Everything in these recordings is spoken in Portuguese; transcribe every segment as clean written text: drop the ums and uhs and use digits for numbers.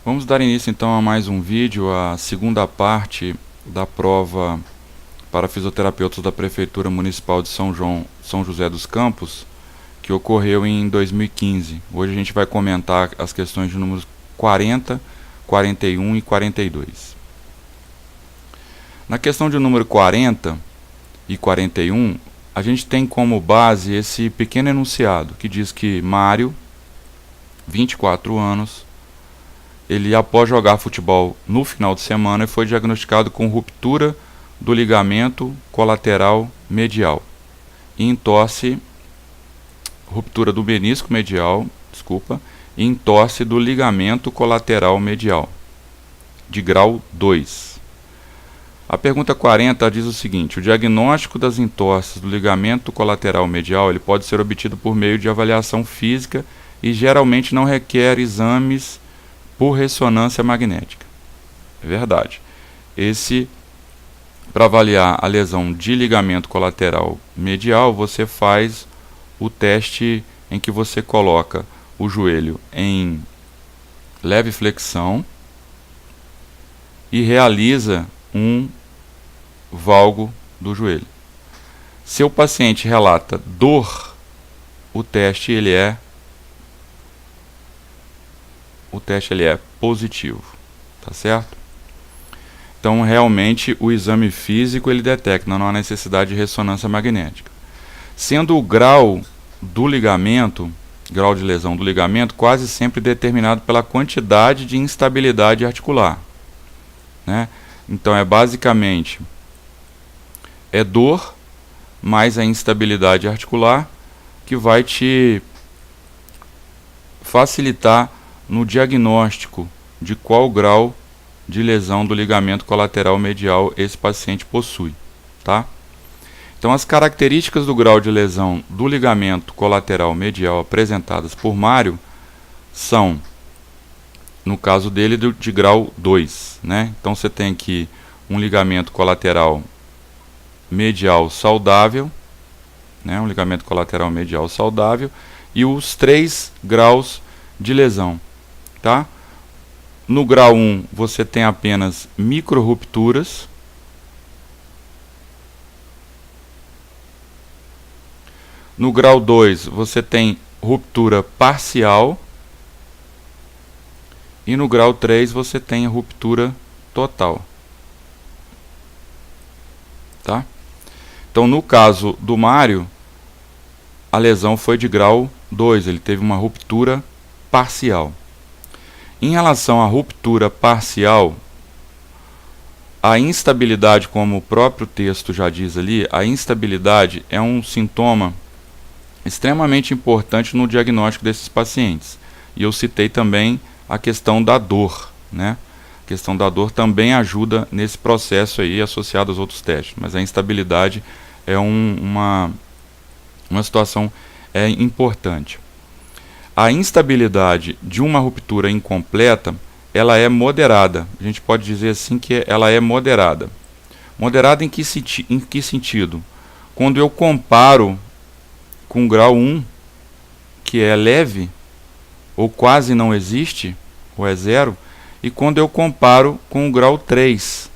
Vamos dar início então a mais um vídeo, a segunda parte da prova para fisioterapeutas da Prefeitura Municipal de São José dos Campos, que ocorreu em 2015. Hoje a gente vai comentar as questões de números 40, 41 e 42. Na questão de número 40 e 41, a gente tem como base esse pequeno enunciado, que diz que Mário, 24 anos, ele após jogar futebol no final de semana foi diagnosticado com ruptura do ligamento colateral medial e entorse, ruptura do menisco medial, e entorse do ligamento colateral medial, de grau 2. A pergunta 40 diz o seguinte: o diagnóstico das entorses do ligamento colateral medial ele pode ser obtido por meio de avaliação física e geralmente não requer exames por ressonância magnética. É verdade. Para avaliar a lesão de ligamento colateral medial, você faz o teste em que você coloca o joelho em leve flexão e realiza um valgo do joelho. Se o paciente relata dor, o teste ele é positivo, tá certo? Então realmente o exame físico ele detecta, não há necessidade de ressonância magnética. Sendo o grau do ligamento, grau de lesão do ligamento, quase sempre determinado pela quantidade de instabilidade articular, né? Então é basicamente dor mais a instabilidade articular que vai te facilitar no diagnóstico de qual grau de lesão do ligamento colateral medial esse paciente possui, tá? Então as características do grau de lesão do ligamento colateral medial apresentadas por Mário são, no caso dele, de grau 2, né? Então você tem aqui um ligamento colateral medial saudável, né? Um ligamento colateral medial saudável e os 3 graus de lesão, tá? No grau 1 você tem apenas micro-rupturas. No grau 2 você tem ruptura parcial. E no grau 3 você tem ruptura total. Tá? Então no caso do Mário, a lesão foi de grau 2, ele teve uma ruptura parcial. Em relação à ruptura parcial, a instabilidade, como o próprio texto já diz ali, a instabilidade é um sintoma extremamente importante no diagnóstico desses pacientes. E eu citei também a questão da dor, né? A questão da dor também ajuda nesse processo aí associado aos outros testes, mas a instabilidade é uma situação importante. A instabilidade de uma ruptura incompleta, ela é moderada. A gente pode dizer assim que ela é moderada. Moderada em que sentido? Quando eu comparo com o grau 1, que é leve, ou quase não existe, ou é zero, e quando eu comparo com o grau 3,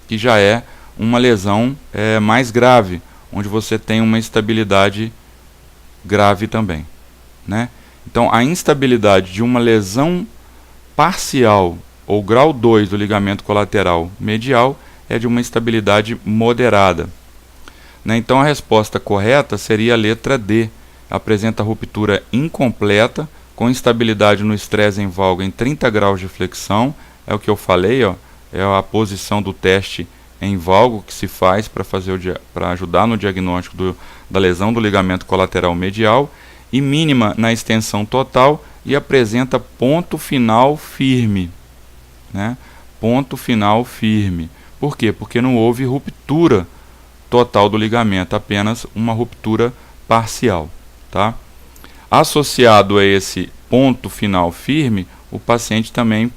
que já é uma lesão mais grave, onde você tem uma instabilidade grave também, né? Então a instabilidade de uma lesão parcial ou grau 2 do ligamento colateral medial é de uma instabilidade moderada, né? Então a resposta correta seria a letra D. Apresenta ruptura incompleta com instabilidade no estresse em valgo em 30 graus de flexão. É o que eu falei, ó, é a posição do teste em valgo que se faz para ajudar no diagnóstico da lesão do ligamento colateral medial, e mínima na extensão total, e apresenta ponto final firme, né? Ponto final firme. Por quê? Porque não houve ruptura total do ligamento, apenas uma ruptura parcial, tá? Associado a esse ponto final firme, o paciente também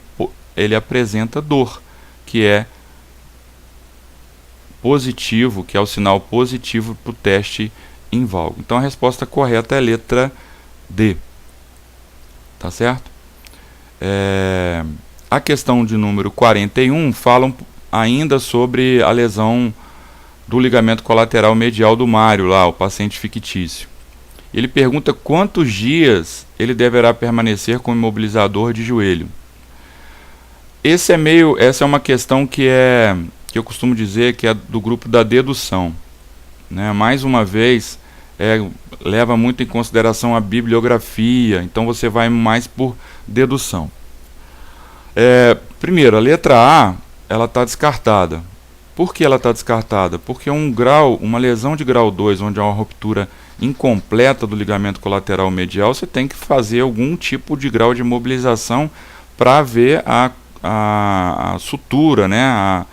ele apresenta dor, que é positivo, que é o sinal positivo para o teste em valgo. Então a resposta correta é a letra D. Tá certo? A questão de número 41 fala ainda sobre a lesão do ligamento colateral medial do Mário, lá, o paciente fictício. Ele pergunta quantos dias ele deverá permanecer com imobilizador de joelho. Essa é uma questão que eu costumo dizer que é do grupo da dedução, né? Mais uma vez, leva muito em consideração a bibliografia, então você vai mais por dedução. Primeiro, a letra A, ela está descartada. Por que ela está descartada? Porque uma lesão de grau 2, onde há uma ruptura incompleta do ligamento colateral medial, você tem que fazer algum tipo de grau de mobilização para ver a sutura, né?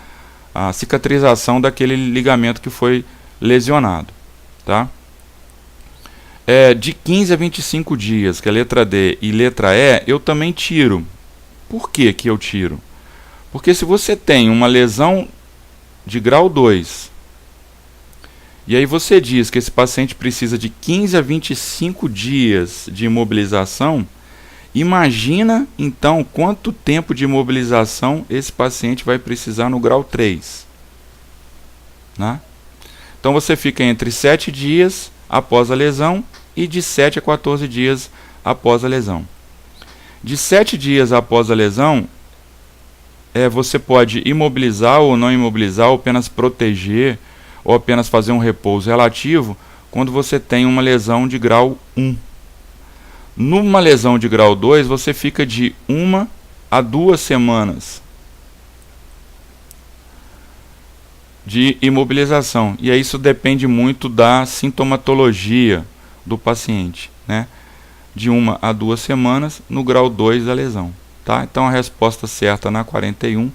A cicatrização daquele ligamento que foi lesionado, tá? De 15 a 25 dias, que é a letra D e letra E, eu também tiro. Por que eu tiro? Porque se você tem uma lesão de grau 2, e aí você diz que esse paciente precisa de 15 a 25 dias de imobilização, imagina então quanto tempo de imobilização esse paciente vai precisar no grau 3. Né? Então você fica entre 7 dias após a lesão e de 7 a 14 dias após a lesão. De 7 dias após a lesão, você pode imobilizar ou não imobilizar, ou apenas proteger, ou apenas fazer um repouso relativo, quando você tem uma lesão de grau 1. Numa lesão de grau 2, você fica de 1 a 2 semanas de imobilização. E aí isso depende muito da sintomatologia do paciente, né? De 1 a 2 semanas no grau 2 da lesão. Tá? Então a resposta certa na 41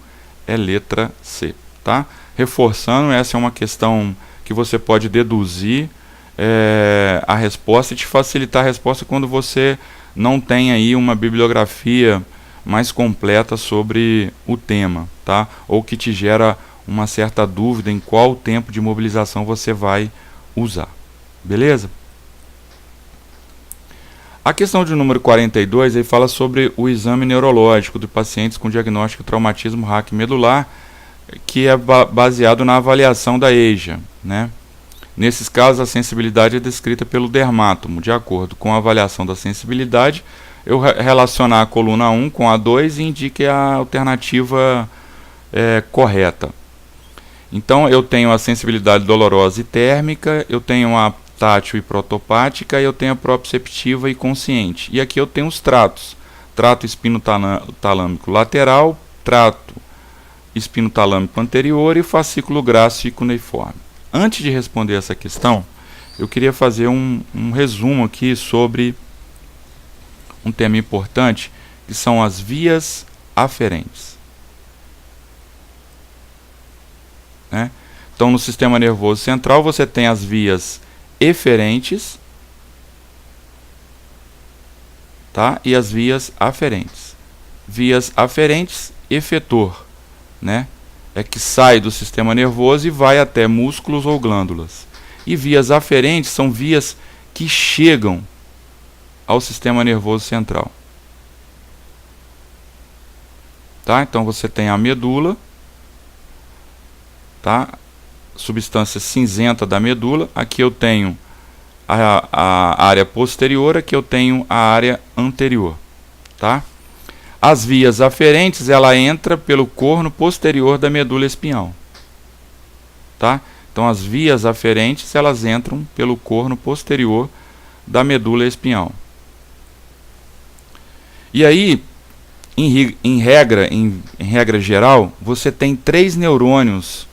é letra C. Tá? Reforçando, essa é uma questão que você pode deduzir a resposta e te facilitar a resposta quando você não tem aí uma bibliografia mais completa sobre o tema, tá? Ou que te gera uma certa dúvida em qual tempo de mobilização você vai usar. Beleza? A questão de número 42 aí fala sobre o exame neurológico de pacientes com diagnóstico de traumatismo raquimedular, que é baseado na avaliação da EJA, né? Nesses casos, a sensibilidade é descrita pelo dermátomo. De acordo com a avaliação da sensibilidade, eu relacionar a coluna 1 com a 2 e indique a alternativa correta. Então, eu tenho a sensibilidade dolorosa e térmica, eu tenho a tátil e protopática, e eu tenho a proprioceptiva e consciente. E aqui eu tenho os tratos. Trato espinotalâmico lateral, trato espinotalâmico anterior e fascículo grasso e cuneiforme. Antes de responder essa questão, eu queria fazer um resumo aqui sobre um tema importante, que são as vias aferentes. Né? Então, no sistema nervoso central, você tem as vias eferentes, tá? E as vias aferentes. Vias aferentes, efetor, né? É que sai do sistema nervoso e vai até músculos ou glândulas. E vias aferentes são vias que chegam ao sistema nervoso central. Tá? Então você tem a medula, tá? Substância cinzenta da medula. Aqui eu tenho a área posterior, aqui eu tenho a área anterior, tá? As vias aferentes, ela entra pelo corno posterior da medula espinhal, tá? Então as vias aferentes, elas entram pelo corno posterior da medula espinhal. E aí, em regra geral, você tem 3 neurônios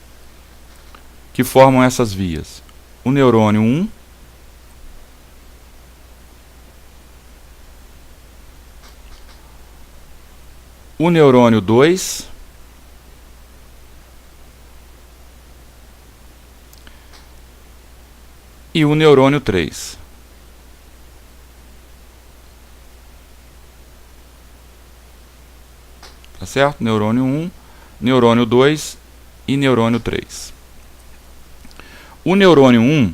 que formam essas vias. O neurônio 1, o neurônio 2 e o neurônio 3. Tá certo? Neurônio 1, neurônio 2 e neurônio 3. O neurônio 1,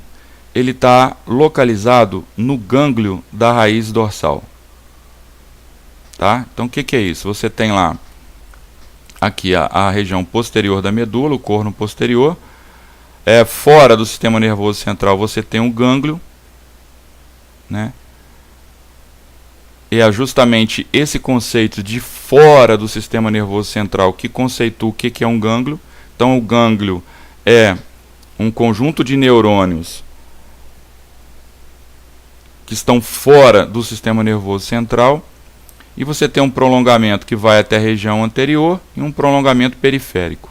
ele está localizado no gânglio da raiz dorsal. tá? Então o que é isso? Você tem lá aqui a região posterior da medula, o corno posterior. Fora do sistema nervoso central você tem um gânglio, né? E é justamente esse conceito de fora do sistema nervoso central que conceitua o que é um gânglio. Então o gânglio é um conjunto de neurônios que estão fora do sistema nervoso central, e você tem um prolongamento que vai até a região anterior e um prolongamento periférico.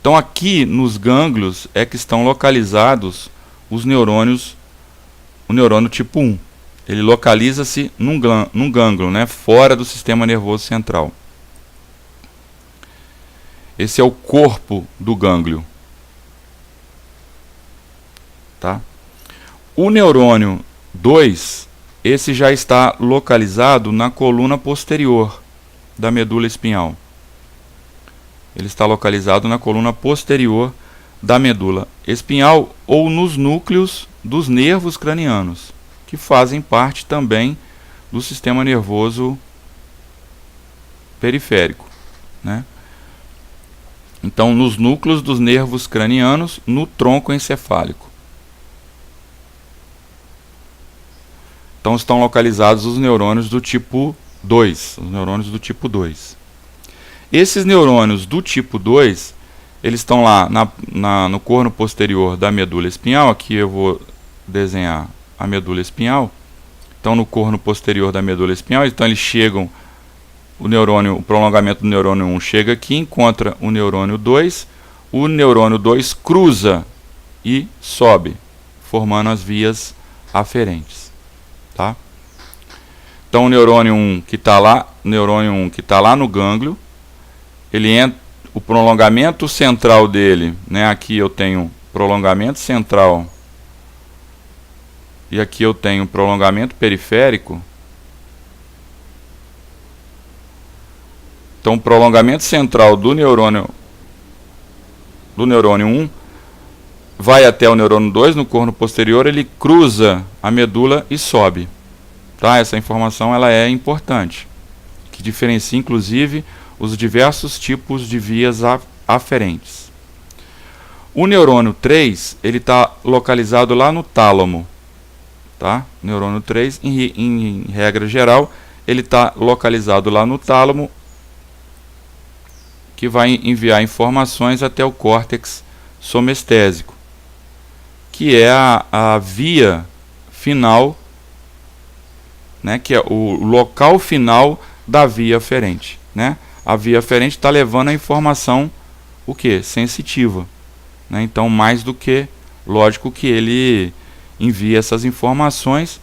Então aqui nos gânglios é que estão localizados os neurônios, o neurônio tipo 1. Ele localiza-se num gânglio, né, fora do sistema nervoso central. Esse é o corpo do gânglio. Tá? O neurônio 2, esse já está localizado na coluna posterior da medula espinhal. Ele está localizado na coluna posterior da medula espinhal ou nos núcleos dos nervos cranianos, que fazem parte também do sistema nervoso periférico, né? Então, nos núcleos dos nervos cranianos, no tronco encefálico. Então, estão localizados os neurônios do tipo 2, os neurônios do tipo 2. Esses neurônios do tipo 2, eles estão lá no corno posterior da medula espinhal. Aqui eu vou desenhar a medula espinhal. Então, no corno posterior da medula espinhal, então eles chegam, o prolongamento do neurônio 1 chega aqui, encontra o neurônio 2, o neurônio 2 cruza e sobe, formando as vias aferentes. Tá? Então, o neurônio 1 que está lá no gânglio, o prolongamento central dele, né, aqui eu tenho prolongamento central e aqui eu tenho prolongamento periférico. Então, o prolongamento central do neurônio 1 vai até o neurônio 2 no corno posterior, ele cruza a medula e sobe. Tá? Essa informação ela é importante, que diferencia inclusive os diversos tipos de vias aferentes. O neurônio 3, ele está localizado lá no tálamo. Tá? Neurônio 3, em regra geral, ele está localizado lá no tálamo, que vai enviar informações até o córtex somestésico, que é a via final, né, que é o local final da via aferente, né? A via aferente está levando a informação, o que? Sensitiva, né? Então, mais do que lógico que ele envia essas informações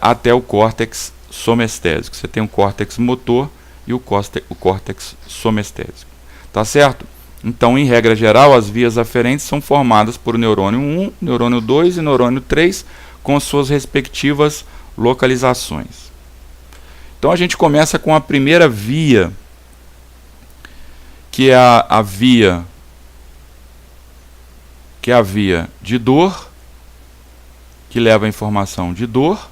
até o córtex somestésico. Você tem o córtex motor e o córtex somestésico. Tá certo? Então, em regra geral, as vias aferentes são formadas por neurônio 1, neurônio 2 e neurônio 3, com suas respectivas localizações. Então, a gente começa com a primeira via, que é a via de dor, que leva a informação de dor,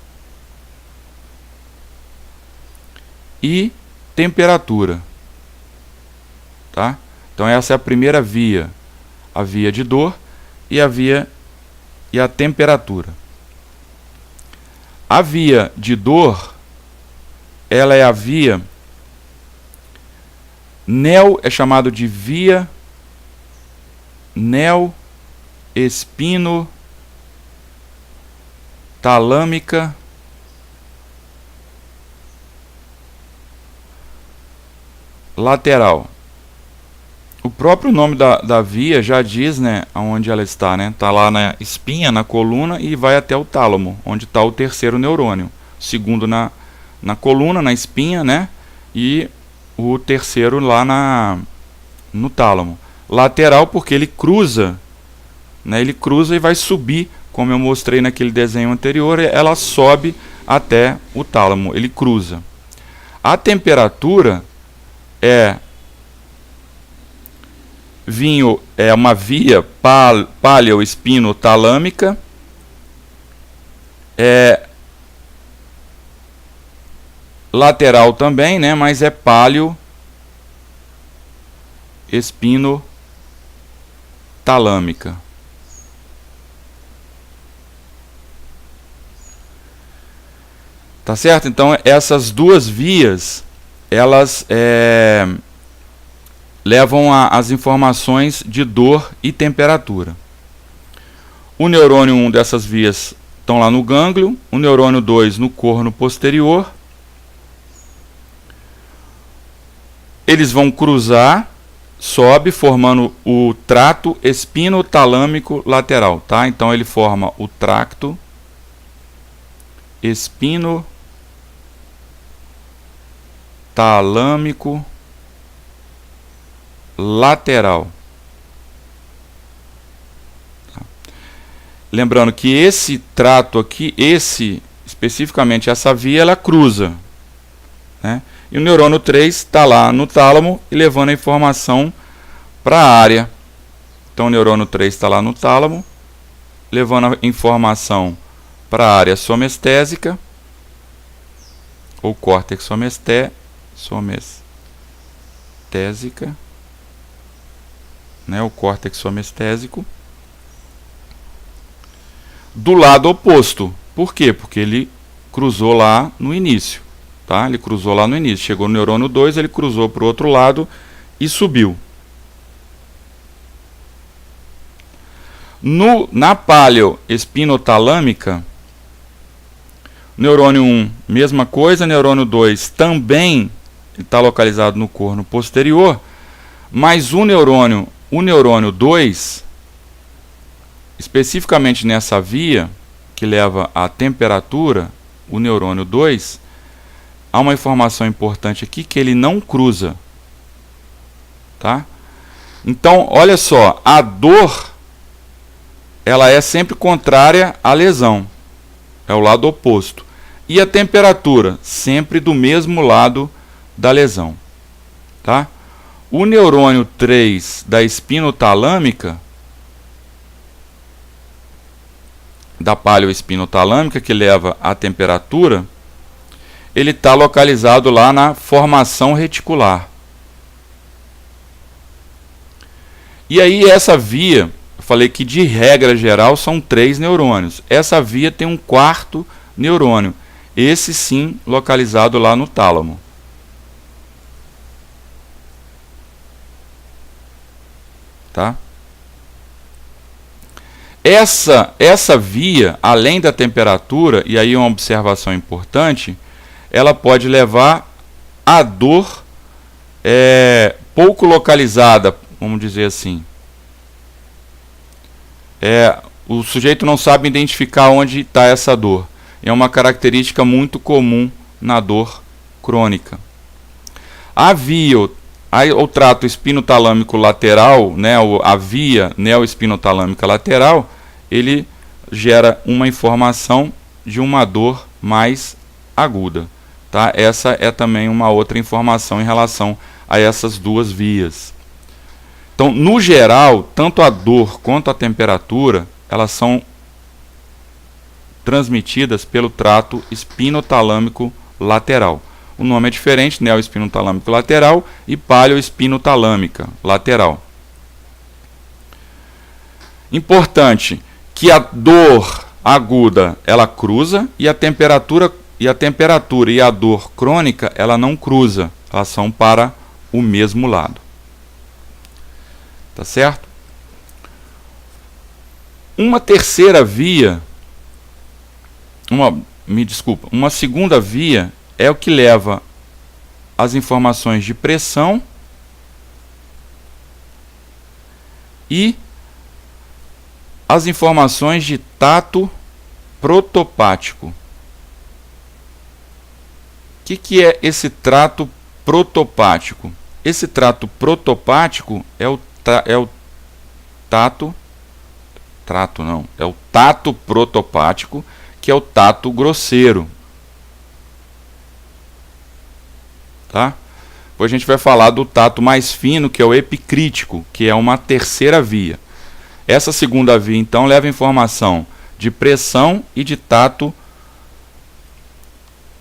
e temperatura. Tá? Então essa é a primeira via, a via de dor e a temperatura. A via de dor, ela é a via é chamado de via neo-espino-talâmica lateral. O próprio nome da via já diz, né, onde ela está, né? Está lá na espinha, na coluna, e vai até o tálamo, onde está o terceiro neurônio. O segundo na coluna, na espinha, né? E o terceiro lá no tálamo. Lateral porque ele cruza, né? Ele cruza e vai subir, como eu mostrei naquele desenho anterior, ela sobe até o tálamo, ele cruza. A temperatura é uma via paleoespinotalâmica, lateral também, né, mas é paleo-espinotalâmica. Tá certo? Então, essas duas vias, elas levam as informações de dor e temperatura. O neurônio 1 dessas vias estão lá no gânglio, o neurônio 2 no corno posterior. Eles vão cruzar, sobe, formando o trato espinotalâmico lateral, tá? Então ele forma o tracto espinotalâmico lateral. Lembrando que esse trato aqui, especificamente essa via, ela cruza, né? E o neurônio 3 está lá no tálamo e levando a informação para a área. Então o neurônio 3 está lá no tálamo, levando a informação para a área somestésica, ou córtex somestésica, né? O córtex somestésico. Do lado oposto. Por quê? Porque ele cruzou lá no início. Tá? Ele cruzou lá no início. Chegou no neurônio 2, ele cruzou para o outro lado e subiu. Na paleoespinotalâmica, neurônio 1, mesma coisa. Neurônio 2 também está localizado no corno posterior. Mas o neurônio 2... especificamente nessa via que leva à temperatura, o neurônio 2, há uma informação importante aqui que ele não cruza. Tá? Então, olha só, a dor ela é sempre contrária à lesão. É o lado oposto. E a temperatura, sempre do mesmo lado da lesão. Tá? O neurônio 3 da espinotalâmica, da paleoespinotalâmica, que leva à temperatura, ele está localizado lá na formação reticular. E aí essa via, eu falei que de regra geral são 3 neurônios. Essa via tem um 4º neurônio, esse sim localizado lá no tálamo. Tá? Essa via, além da temperatura, e aí uma observação importante, ela pode levar a dor pouco localizada, vamos dizer assim. O sujeito não sabe identificar onde está essa dor. É uma característica muito comum na dor crônica. A via, o trato espinotalâmico lateral, né, a via neoespinotalâmica lateral, ele gera uma informação de uma dor mais aguda. Tá? Essa é também uma outra informação em relação a essas duas vias. Então, no geral, tanto a dor quanto a temperatura, elas são transmitidas pelo trato espinotalâmico lateral. O nome é diferente, neoespinotalâmico lateral e paleoespinotalâmica lateral. Importante que a dor aguda ela cruza e a temperatura e a dor crônica ela não cruza, elas são para o mesmo lado. Tá certo? Uma terceira via, uma segunda via é o que leva as informações de pressão e as informações de tato protopático. O que é esse trato protopático? Esse trato protopático é o tato protopático, que é o tato grosseiro. Tá? Depois a gente vai falar do tato mais fino, que é o epicrítico, que é uma terceira via. Essa segunda via, então, leva informação de pressão e de tato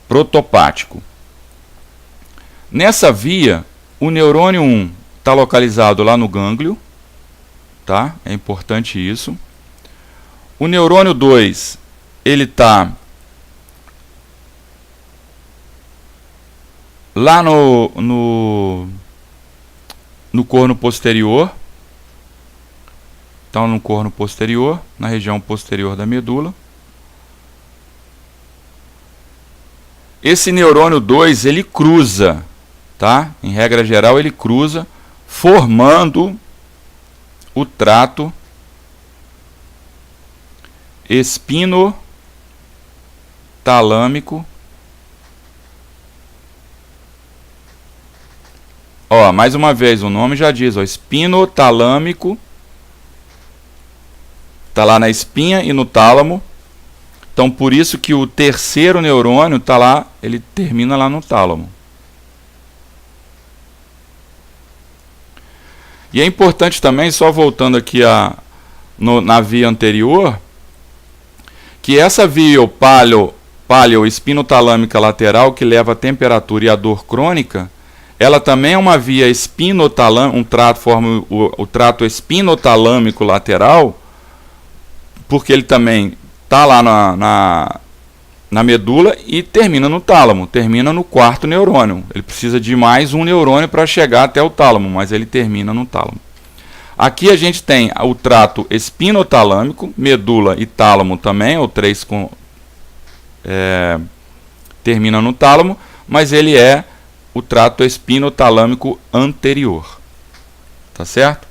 protopático. Nessa via, o neurônio 1 está localizado lá no gânglio, tá? É importante isso. O neurônio 2, ele está lá no corno posterior. Então, no corno posterior, na região posterior da medula. Esse neurônio 2, ele cruza, tá? Em regra geral, ele cruza, formando o trato espinotalâmico. Ó, mais uma vez, o nome já diz, ó, espinotalâmico. Está lá na espinha e no tálamo. Então, por isso que o terceiro neurônio está lá, ele termina lá no tálamo. E é importante também, só voltando aqui na via anterior, que essa via paleo-espinotalâmica lateral, que leva a temperatura e a dor crônica, ela também é uma via espinotalâmica, forma o trato espinotalâmico lateral, porque ele também está lá na medula e termina no tálamo, termina no quarto neurônio. Ele precisa de mais um neurônio para chegar até o tálamo, mas ele termina no tálamo. Aqui a gente tem o trato espinotalâmico, medula e tálamo também, o 3 termina no tálamo, mas ele é o trato espinotalâmico anterior. Tá certo?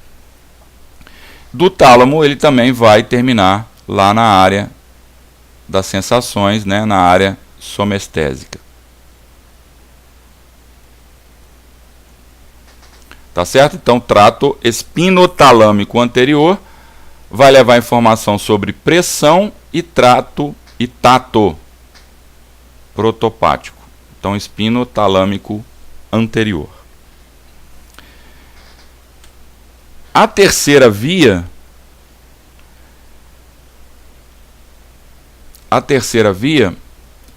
Do tálamo ele também vai terminar lá na área das sensações, né, na área somestésica. Tá certo? Então, trato espinotalâmico anterior vai levar informação sobre pressão e tato protopático. Então, espinotalâmico anterior. A terceira via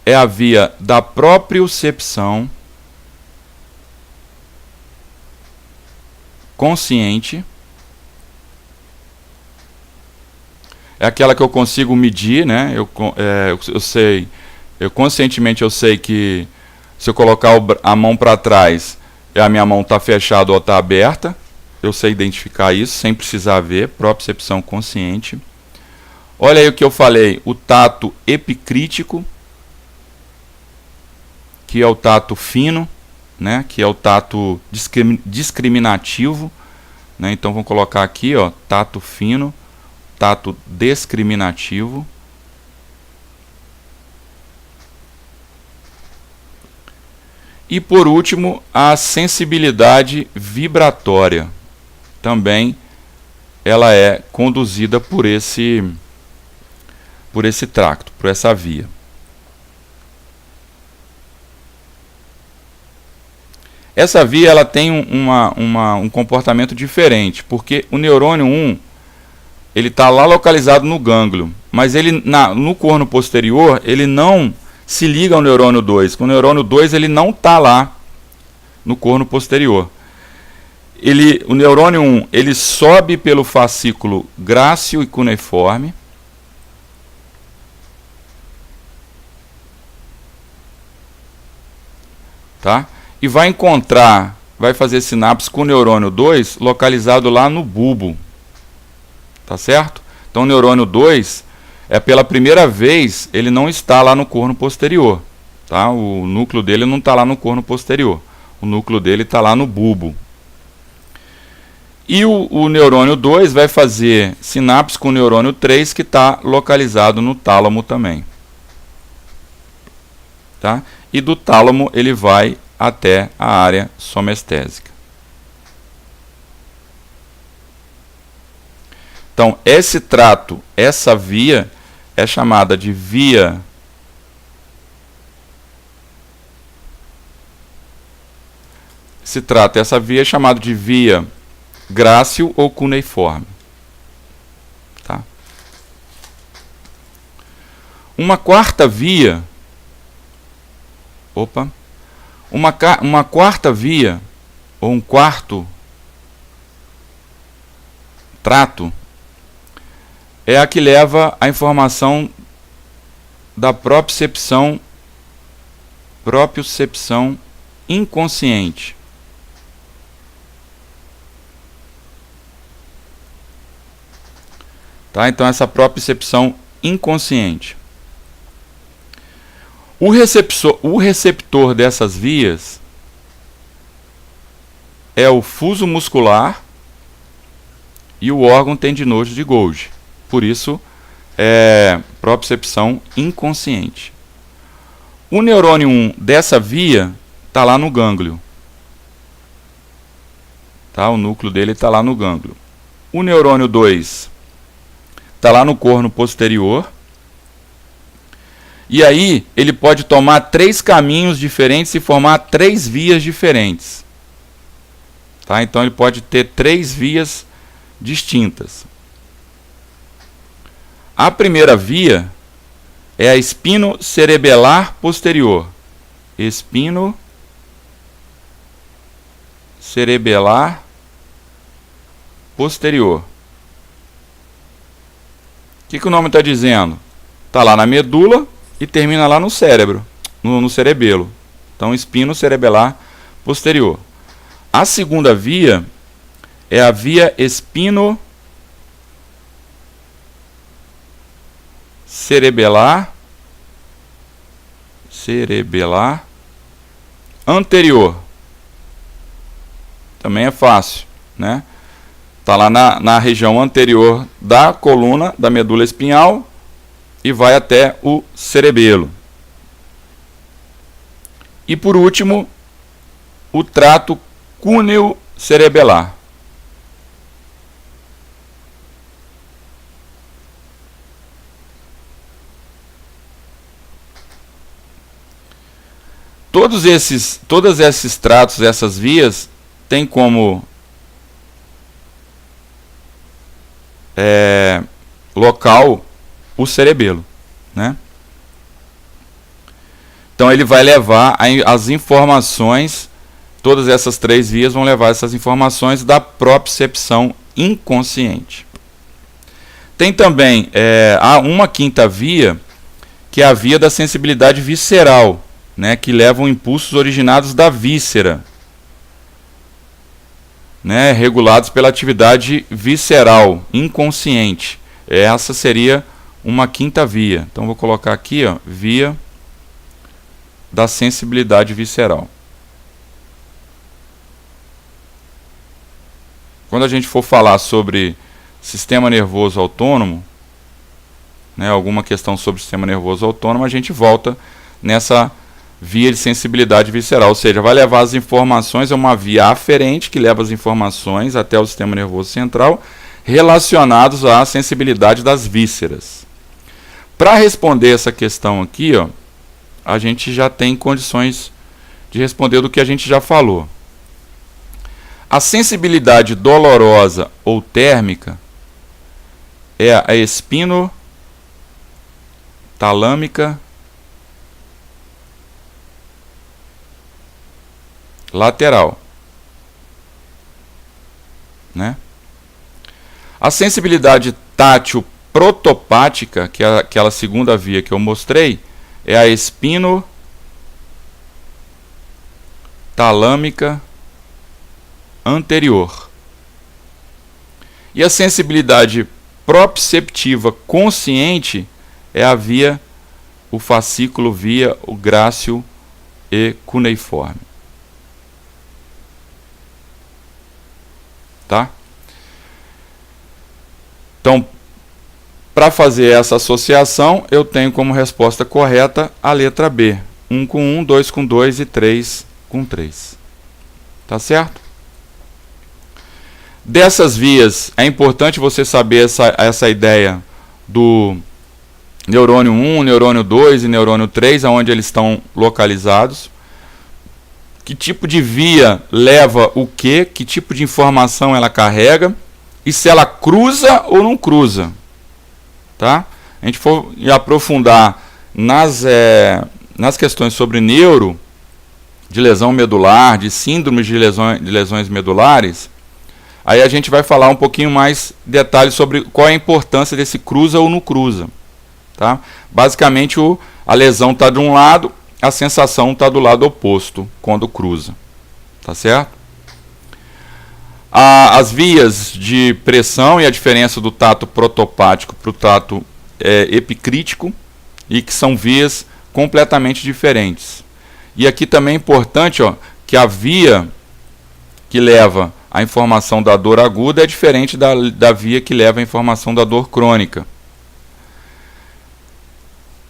é a via da propriocepção consciente. É aquela que eu consigo medir, né? Eu sei, conscientemente eu sei que se eu colocar a mão para trás, a minha mão está fechada ou está aberta. Eu sei identificar isso sem precisar ver, propriocepção consciente. Olha aí o que eu falei, o tato epicrítico, que é o tato fino, né, que é o tato discriminativo, né? Então vamos colocar aqui, ó, tato fino, tato discriminativo. E por último, a sensibilidade vibratória. Também ela é conduzida por esse tracto, por essa via. Essa via ela tem um comportamento diferente, porque o neurônio 1 ele está lá localizado no gânglio, mas ele no corno posterior ele não se liga ao neurônio 2. O neurônio 2 ele não está lá no corno posterior. O neurônio 1 ele sobe pelo fascículo grácil e cuneiforme. Tá? E vai fazer sinapse com o neurônio 2 localizado lá no bulbo. Tá certo? Então o neurônio 2 pela primeira vez, ele não está lá no corno posterior. Tá? O núcleo dele não está lá no corno posterior. O núcleo dele está lá no bulbo. E o neurônio 2 vai fazer sinapse com o neurônio 3, que está localizado no tálamo também. Tá? E do tálamo ele vai até a área somestésica. Então, esse trato, essa via, é chamada de via essa via é chamada de via grácil ou cuneiforme. Tá? Uma quarta via Uma quarta via, ou um quarto trato, é a que leva a informação da propriocepção inconsciente. Tá? Então, essa propriocepção inconsciente. O receptor dessas vias é o fuso muscular e o órgão tendinoso de Golgi. Por isso, é propriocepção inconsciente. O neurônio 1 dessa via está lá no gânglio. Tá? O núcleo dele está lá no gânglio. O neurônio 2 está lá no corno posterior. E aí ele pode tomar 3 caminhos diferentes e formar 3 vias diferentes. Tá? Então ele pode ter 3 vias distintas. A primeira via é a espinocerebelar posterior. Espinocerebelar posterior. O que o nome está dizendo? Está lá na medula e termina lá no cérebro, no cerebelo. Então, espinocerebelar posterior. A segunda via é a via espinocerebelar anterior. Também é fácil, né? Está lá na região anterior da coluna, da medula espinhal, e vai até o cerebelo. E por último, o trato cúneo-cerebelar. Todos esses tratos, essas vias, têm como local o cerebelo, né? Então ele vai levar as informações, todas essas 3 vias vão levar essas informações da propriocepção inconsciente. Tem também uma quinta via, que é a via da sensibilidade visceral, né, que levam impulsos originados da víscera, né, regulados pela atividade visceral inconsciente. Essa seria uma quinta via. Então vou colocar aqui, ó, via da sensibilidade visceral. Quando a gente for falar sobre sistema nervoso autônomo, né, alguma questão sobre o sistema nervoso autônomo, a gente volta nessa via de sensibilidade visceral, ou seja, vai levar as informações, é uma via aferente que leva as informações até o sistema nervoso central, relacionados à sensibilidade das vísceras. Para responder essa questão aqui, ó, a gente já tem condições de responder do que a gente já falou. A sensibilidade dolorosa ou térmica é a espinotalâmica lateral, né? A sensibilidade tátil protopática, que é aquela segunda via que eu mostrei, é a espinotalâmica anterior. E a sensibilidade proprioceptiva consciente é a via, o fascículo via o grácil e cuneiforme. Tá? Então, para fazer essa associação, eu tenho como resposta correta a letra B. 1 com 1, 2 com 2 e 3 com 3. Tá certo? Dessas vias, é importante você saber essa ideia do neurônio 1, neurônio 2 e neurônio 3, aonde eles estão localizados. Que tipo de via leva o quê? Que tipo de informação ela carrega? E se ela cruza ou não cruza? Tá? A gente for aprofundar nas questões sobre neuro, de lesão medular, de síndromes de lesões medulares, aí a gente vai falar um pouquinho mais detalhes sobre qual é a importância desse cruza ou não cruza. Tá? Basicamente, a lesão está de um lado, a sensação está do lado oposto quando cruza. Tá certo? As vias de pressão e a diferença do tato protopático para o tato epicrítico, e que são vias completamente diferentes. E aqui também é importante, ó, que a via que leva a informação da dor aguda é diferente da via que leva a informação da dor crônica.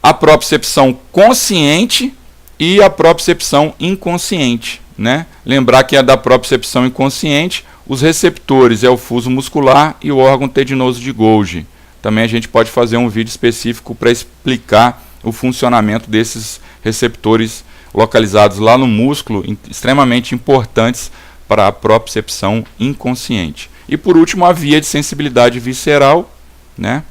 A propriocepção consciente e a propriocepção inconsciente, né? Lembrar que a da propriocepção inconsciente, os receptores é o fuso muscular e o órgão tendinoso de Golgi. Também a gente pode fazer um vídeo específico para explicar o funcionamento desses receptores localizados lá no músculo, extremamente importantes para a propriocepção inconsciente. E por último, a via de sensibilidade visceral, né?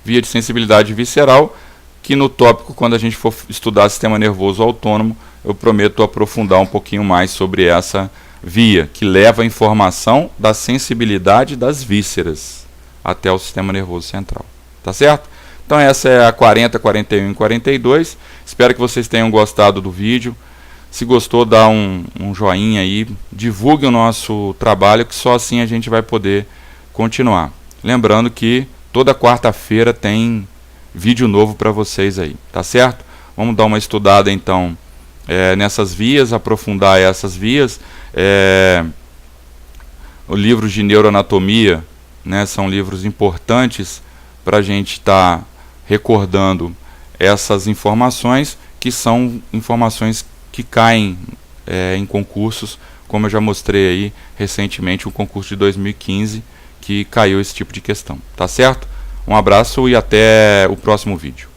Via de sensibilidade visceral, que no tópico, quando a gente for estudar sistema nervoso autônomo, eu prometo aprofundar um pouquinho mais sobre essa via, que leva a informação da sensibilidade das vísceras até o sistema nervoso central. Tá certo? Então essa é a 40, 41 e 42. Espero que vocês tenham gostado do vídeo. Se gostou, dá um joinha aí, divulgue o nosso trabalho, que só assim a gente vai poder continuar. Lembrando que toda quarta-feira tem vídeo novo para vocês aí, tá certo? Vamos dar uma estudada então nessas vias, aprofundar essas vias. Os livros de neuroanatomia, né, são livros importantes para a gente estar recordando essas informações, que são informações que caem em concursos, como eu já mostrei aí recentemente, um concurso de 2015 que caiu esse tipo de questão. Tá certo? Um abraço e até o próximo vídeo.